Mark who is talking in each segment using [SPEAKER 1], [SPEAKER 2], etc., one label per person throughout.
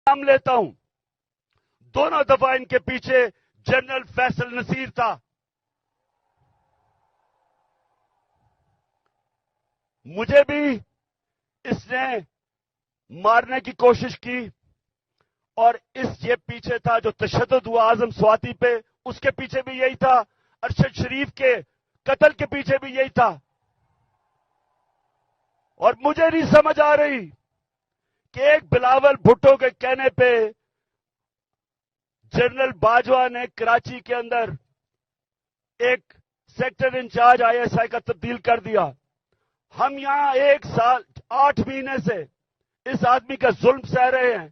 [SPEAKER 1] नाम लेता हूं, दोनों दफा इनके पीछे जनरल फैसल नसीर था। मुझे भी इसने मारने की कोशिश की और ये पीछे था जो तशद्दुद हुआ आजम स्वाति पे, उसके पीछे भी यही था। अरशद शरीफ के कत्ल के पीछे भी यही था। और मुझे नहीं समझ आ रही कि एक बिलावल भुट्टो के कहने पे जनरल बाजवा ने कराची के अंदर एक सेक्टर इंचार्ज आईएसआई का तब्दील कर दिया। हम यहां 1 साल 8 महीने से इस आदमी का जुल्म सह रहे हैं।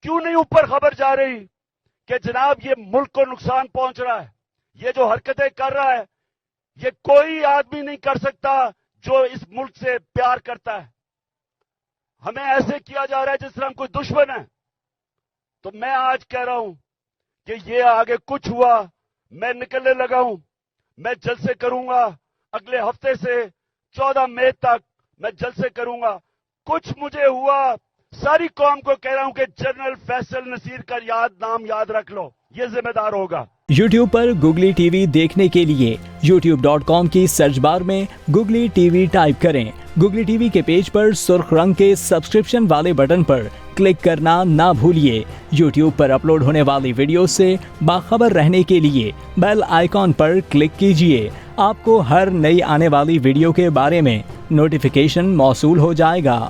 [SPEAKER 1] क्यों नहीं ऊपर खबर जा रही कि जनाब ये मुल्क को नुकसान पहुंच रहा है, ये जो हरकतें कर रहा है ये कोई आदमी नहीं कर सकता जो इस मुल्क से प्यार करता है। हमें ऐसे किया जा रहा है जिस तरह हम कोई दुश्मन है। तो मैं आज कह रहा हूं कि ये आगे कुछ हुआ, मैं निकलने लगा हूं। मैं जलसे करूंगा अगले हफ्ते से 14 मई तक मैं जलसे करूंगा। कुछ मुझे हुआ, सारी कौम को कह रहा हूं कि जनरल फैसल नसीर का नाम याद रख लो, ये जिम्मेदार होगा।
[SPEAKER 2] YouTube पर गुगली टीवी देखने के लिए youtube.com की सर्च बार में गुगली टीवी टाइप करें। गुगली टीवी के पेज पर सुर्ख रंग के सब्सक्रिप्शन वाले बटन पर क्लिक करना ना भूलिए। YouTube पर अपलोड होने वाली वीडियो से बाखबर रहने के लिए बेल आइकॉन पर क्लिक कीजिए। आपको हर नई आने वाली वीडियो के बारे में नोटिफिकेशन मौसूल हो जाएगा।